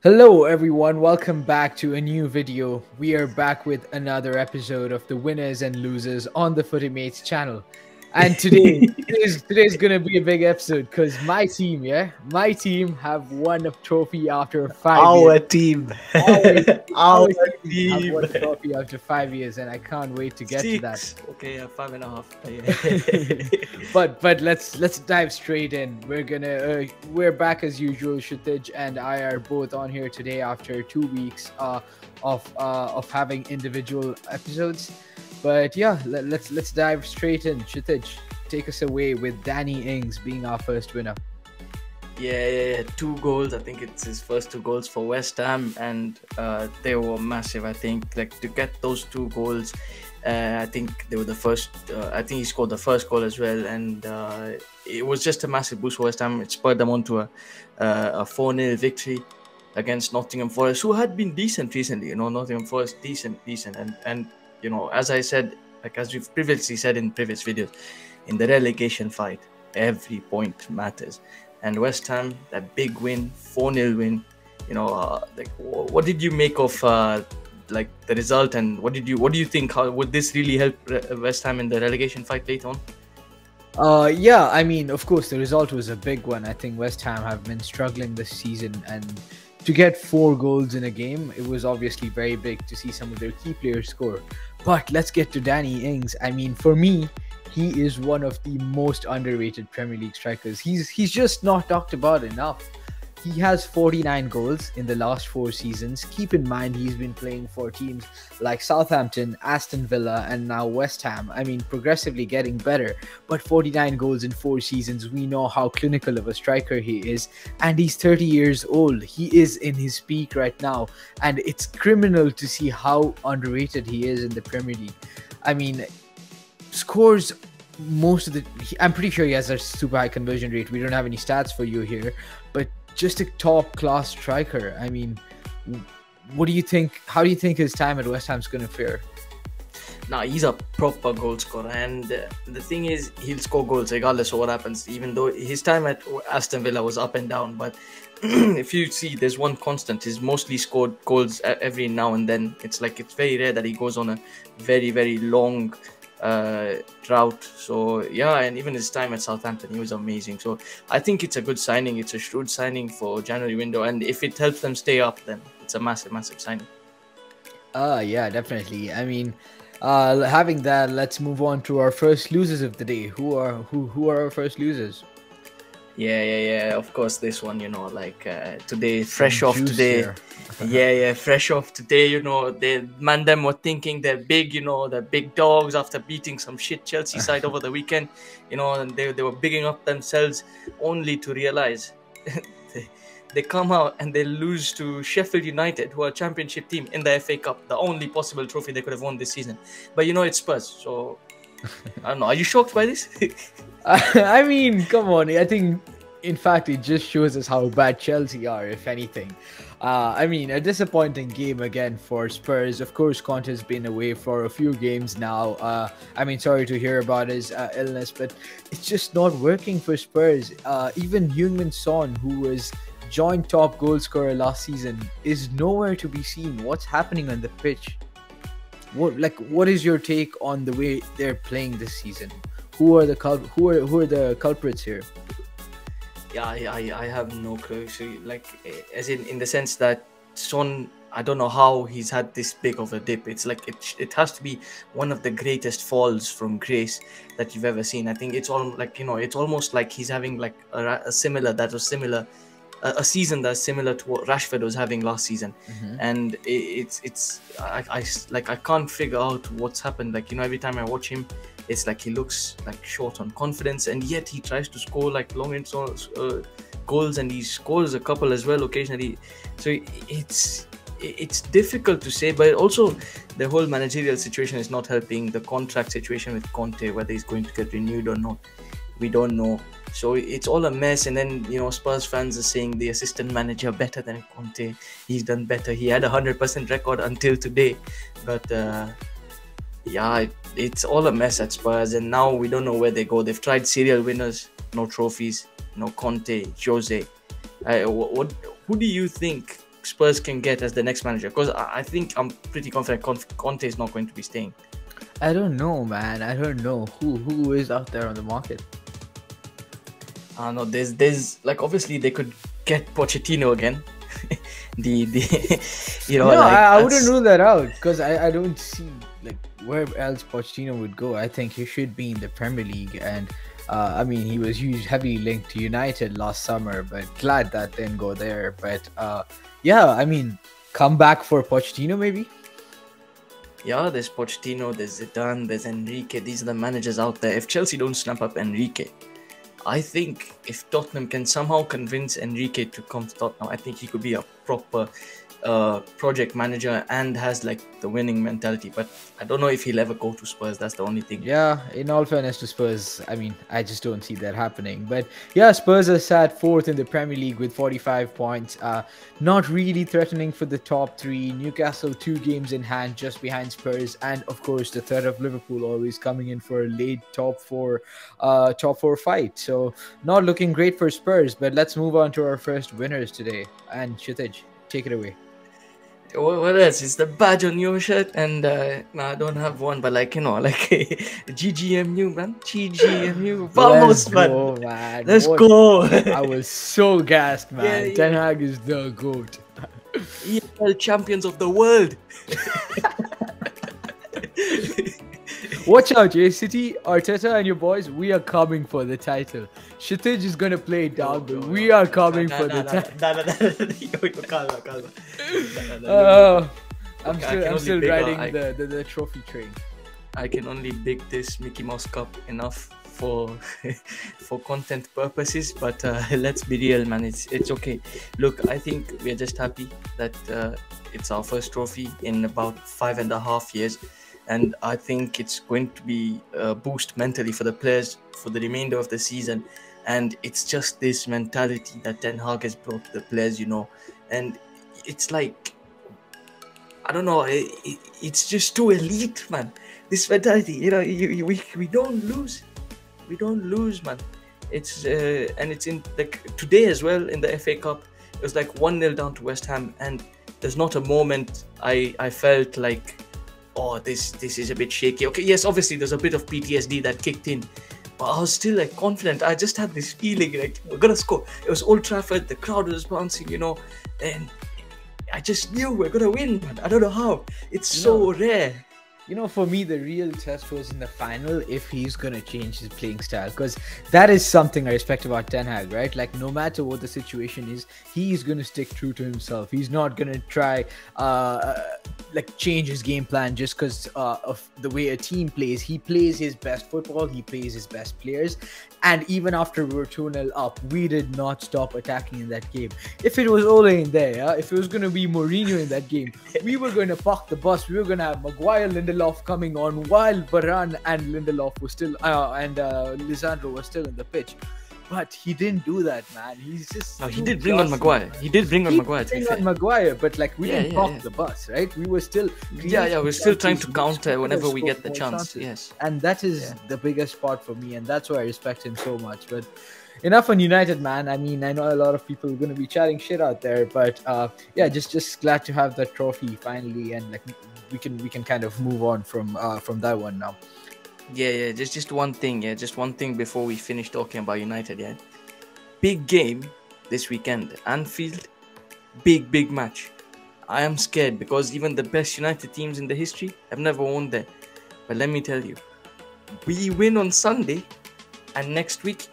Hello everyone, welcome back to a new video. We are back with another episode of the winners and losers on the Footy Mates channel. And today's gonna be a big episode because my team have won a trophy after 5 years. Our team. Our Our team have team. won a trophy after 5 years, and I can't wait to get to that. Okay, 5.5. But let's dive straight in. We're back as usual. Kshitij and I are both on here today after 2 weeks of having individual episodes. But yeah, let's dive straight in. Kshitij, take us away with Danny Ings being our first winner. Yeah, 2 goals. I think it's his first 2 goals for West Ham, and they were massive. I think to get those 2 goals, I think they were the first. I think he scored the first goal as well, and it was just a massive boost for West Ham. It spurred them on to a 4-0 victory against Nottingham Forest, who had been decent recently. Nottingham Forest decent, and as I said, as we've previously said in previous videos, in the relegation fight, every point matters. And West Ham, that big win, 4-0 win. What did you make of the result, and what do you think? How would this really help West Ham in the relegation fight later on? Yeah, I mean, of course, the result was a big one. I think West Ham have been struggling this season, and to get 4 goals in a game, it was obviously very big to see some of their key players score. But let's get to Danny Ings. I mean, for me, he is one of the most underrated Premier League strikers. He's just not talked about enough. He has 49 goals in the last 4 seasons. Keep in mind, he's been playing for teams like Southampton, Aston Villa, and now West Ham. I mean, progressively getting better. But 49 goals in 4 seasons, we know how clinical of a striker he is. And he's 30 years old. He is in his peak right now. And it's criminal to see how underrated he is in the Premier League. I mean, scores most of the... I'm pretty sure he has a super high conversion rate. We don't have any stats for you here. But just a top class striker. I mean, what do you think? How do you think his time at West Ham is going to fare? Now, he's a proper goal scorer, and the thing is, he'll score goals regardless of what happens, even though his time at Aston Villa was up and down. But if you see, there's one constant. He's mostly scored goals every now and then. It's very rare that he goes on a very, very long drought. So yeah, and even his time at Southampton, he was amazing. So I think it's a good signing. It's a shrewd signing for January window, and if it helps them stay up, then it's a massive signing. Yeah, definitely. I mean, having that, let's move on to our first losers of the day. Who are our first losers? Yeah. Of course, this one, today, fresh off today. Fresh off today. Them were thinking they're big. They're big dogs after beating some shit Chelsea side over the weekend. And they were bigging up themselves, only to realize they come out and they lose to Sheffield United, who are a championship team in the FA Cup, the only possible trophy they could have won this season. But it's Spurs, so I don't know. Are you shocked by this? I mean, come on. I think, in fact, it just shows us how bad Chelsea are, if anything. I mean, a disappointing game again for Spurs. Of course, Conte's been away for a few games now. I mean, sorry to hear about his illness, but it's just not working for Spurs. Even Heung-min Son, who was joint top goal scorer last season, is nowhere to be seen. What's happening on the pitch? What is your take on the way they're playing this season? Who are the culprits here? Yeah, I have no clue. So, as in the sense that Son, I don't know how he's had this big of a dip. It's it has to be one of the greatest falls from grace that you've ever seen. I think it's all it's almost like he's having a season that's similar to what Rashford was having last season. And I can't figure out what's happened. Every time I watch him, it's he looks short on confidence, and yet he tries to score long range goals, and he scores a couple as well occasionally. So it's difficult to say, but also the whole managerial situation is not helping. The contract situation with Conte, whether he's going to get renewed or not, we don't know. So it's all a mess. And then Spurs fans are saying the assistant manager better than Conte. He's done better. He had a 100% record until today, but yeah, it's all a mess at Spurs, and now we don't know where they go. They've tried serial winners, no trophies, no Conte, Jose. Who do you think Spurs can get as the next manager? Because I think I'm pretty confident Conte is not going to be staying. I don't know, man. I don't know who is out there on the market. No, there's like, obviously they could get Pochettino again. the No, like, I wouldn't rule that out because I don't see like where else Pochettino would go. I think he should be in the Premier League, and I mean he was heavily linked to United last summer, but glad that didn't go there. But yeah, I mean, come back for Pochettino maybe. Yeah, there's Pochettino, there's Zidane, there's Enrique. These are the managers out there. If Chelsea don't snap up Enrique, I think if Tottenham can somehow convince Enrique to come to Tottenham, I think he could be a proper project manager and has like the winning mentality. But I don't know if he'll ever go to Spurs. That's the only thing. Yeah, in all fairness to Spurs, I mean, I just don't see that happening. But yeah, Spurs are sat fourth in the Premier League with 45 points. Not really threatening for the top three. Newcastle 2 games in hand just behind Spurs. And of course, the threat of Liverpool always coming in for a late top four fight. So not looking great for Spurs. But let's move on to our first winners today. And Kshitij, take it away. What else? It's the badge on your shirt, and no, I don't have one, but like, you know, like GGMU, man. GGMU. Vamos, Go, man. Let's go. I was so gassed, man. Yeah. Ten Hag is the GOAT. EFL champions of the world. Watch out, City, Arteta and your boys, we are coming for the title. Kshitij is going to play it down, but we are coming for the title. I'm still riding the trophy train. I can only big this Mickey Mouse Cup enough for for content purposes, but let's be real, man. It's okay. Look, I think we're just happy that it's our first trophy in about 5.5 years. And I think it's going to be a boost mentally for the players for the remainder of the season. And it's just this mentality that Ten Hag has brought to the players, you know. And it's like, I don't know, it's just too elite, man. This mentality, you know, we don't lose. We don't lose, man. It's and it's in like today as well in the FA Cup. It was like 1-0 down to West Ham, and there's not a moment I felt like, oh, this is a bit shaky. Okay, yes, obviously there's a bit of PTSD that kicked in, but I was still like confident. I just had this feeling like we're gonna score. It was Old Trafford, the crowd was bouncing, you know, and I just knew we're gonna win, man. I don't know how. It's so rare. You know, for me, the real test was in the final if he's going to change his playing style. Because that is something I respect about Ten Hag, right? Like, no matter what the situation is, he's going to stick true to himself. He's not going to try, like, change his game plan just because of the way a team plays. He plays his best football. He plays his best players. And even after we were 2-0 up, we did not stop attacking in that game. If it was Ole in there, if it was going to be Mourinho in that game, we were going to park the bus. We were going to have Maguire, Lindelof coming on while Varane and Lindelof was still, and Lisandro was still in the pitch. But he didn't do that, man. He's just. No, he did bring on Maguire. He did bring on Maguire. Maguire, but like we didn't park the bus, right? We were still. We're still trying to counter whenever we get the chance. Yes. And that is the biggest part for me, and that's why I respect him so much. But enough on United, man. I mean, I know a lot of people are going to be chatting shit out there, but yeah, just glad to have that trophy finally, and like we can kind of move on from that one now. Yeah, just one thing, just one thing before we finish talking about United, Big game this weekend, Anfield, big match. I am scared because even the best United teams in the history have never won there. But let me tell you, we win on Sunday, and next week,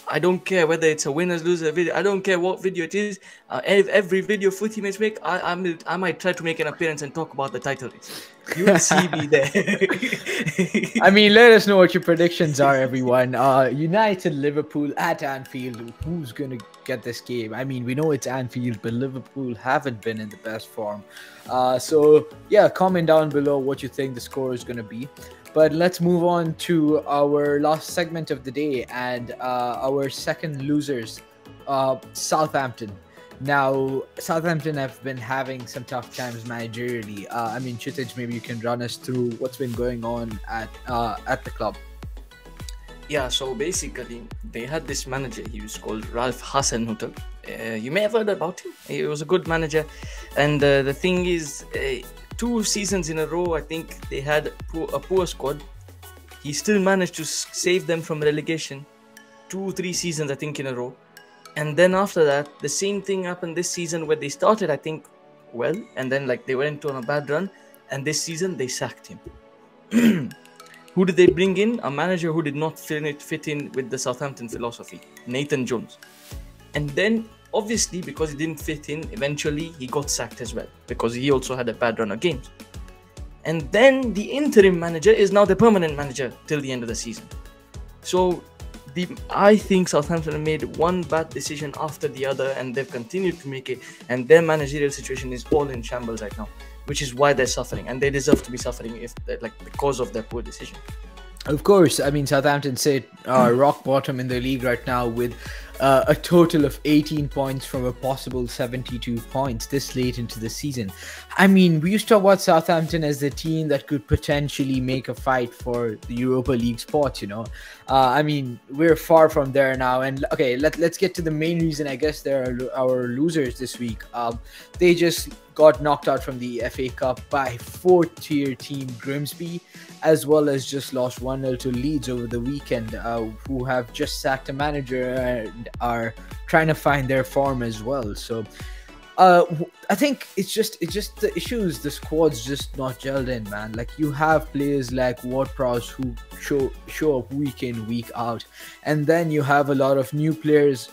I don't care whether it's a winners loser video. I don't care what video it is. Every video Footy mates make, I might try to make an appearance and talk about the title race. You will see me there. I mean, let us know what your predictions are, everyone. United, Liverpool at Anfield. Who's going to get this game? I mean, we know it's Anfield, but Liverpool haven't been in the best form. So, yeah, comment down below what you think the score is going to be. But let's move on to our last segment of the day and our second losers, Southampton. Now, Southampton have been having some tough times managerially. I mean, Kshitij, maybe you can run us through what's been going on at the club. Yeah, so basically, they had this manager. He was called Ralph Hasenhüttl. You may have heard about him. He was a good manager, and the thing is, 2 seasons in a row, I think they had a poor squad. He still managed to save them from relegation. 2-3 seasons, I think, in a row. And then after that, the same thing happened this season where they started, I think, well, and then like they went on a bad run, and this season they sacked him. Who did they bring in? A manager who did not fit in with the Southampton philosophy, Nathan Jones. And then, obviously, because he didn't fit in, eventually he got sacked as well, because he also had a bad run of games. And then the interim manager is now the permanent manager till the end of the season. So I think Southampton made one bad decision after the other, and they've continued to make it, and their managerial situation is all in shambles right now, which is why they're suffering, and they deserve to be suffering if because of their poor decision. Of course, I mean, Southampton sit rock bottom in the league right now with a total of 18 points from a possible 72 points this late into the season. I mean, we used to talk about Southampton as the team that could potentially make a fight for the Europa League spot, you know. I mean, we're far from there now. And okay, let's get to the main reason. I guess they're our losers this week. They just got knocked out from the FA Cup by fourth-tier team Grimsby, as well as just lost 1-0 to Leeds over the weekend, who have just sacked a manager and are trying to find their form as well. So I think it's just the issues, the squad's just not gelled in, man. Like, you have players like Ward-Prowse who show up week in, week out, and then you have a lot of new players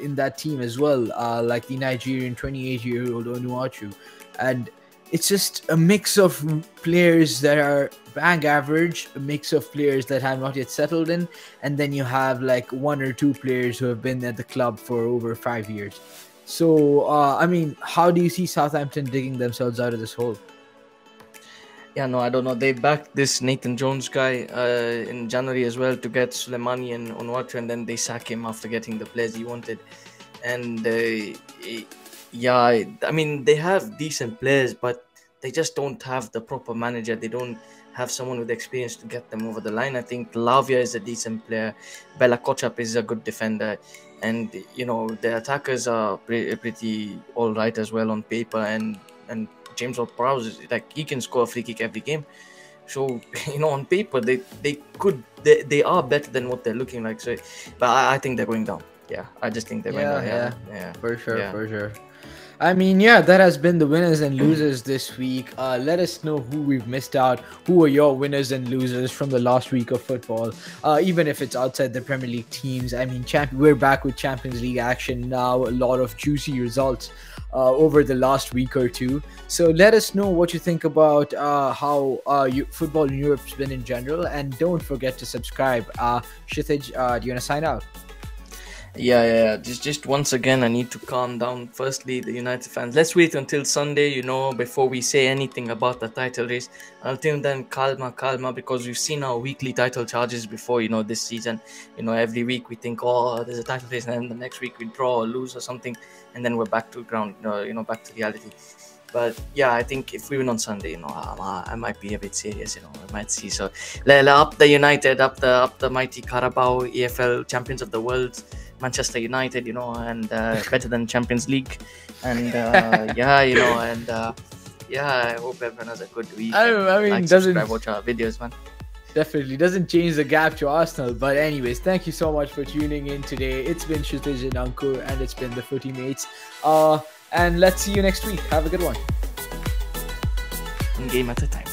in that team as well, like the Nigerian 28-year-old Onuachu, and it's just a mix of players that are bang average, a mix of players that have not yet settled in, and then you have like 1 or 2 players who have been at the club for over 5 years. So, I mean, how do you see Southampton digging themselves out of this hole? Yeah, no, I don't know. They backed this Nathan Jones guy in January as well to get Soleimani and Onuachu, and then they sack him after getting the players he wanted. And yeah, I mean, they have decent players, but they just don't have the proper manager. They don't have someone with experience to get them over the line. I think Lavia is a decent player. Bella Kotchap is a good defender. And, you know, the attackers are pretty all right as well on paper. And James Ward-Prowse, like, he can score a free kick every game. So, you know, on paper, they are better than what they're looking like. So, but I think they're going down. Yeah, I just think they're going down. Yeah, for sure. I mean, yeah, that has been the winners and losers this week. Let us know who we've missed out. Who are your winners and losers from the last week of football? Even if it's outside the Premier League teams. I mean, we're back with Champions League action now. A lot of juicy results over the last week or two. So let us know what you think about how football in Europe's been in general. And don't forget to subscribe. Kshitij, do you want to sign out? Yeah. Just once again, I need to calm down. Firstly, the United fans, let's wait until Sunday, you know, before we say anything about the title race. Until then, calma, because we've seen our weekly title charges before, you know, this season. You know, every week we think, oh, there's a title race, and then the next week we draw or lose or something, and then we're back to ground, you know, back to reality. But yeah, I think if we win on Sunday, you know, I might be a bit serious, you know, I might see. So, up the United, up the mighty CARABAO, EFL champions of the world, Manchester United, you know, and better than Champions League. And yeah, you know, and yeah, I hope everyone has a good week. I mean, subscribe, watch our videos, man. Definitely doesn't change the gap to Arsenal. But anyways, thank you so much for tuning in today. It's been Kshitij and Ankur, and it's been the Footy Mates. And let's see you next week. Have a good one. One game at a time.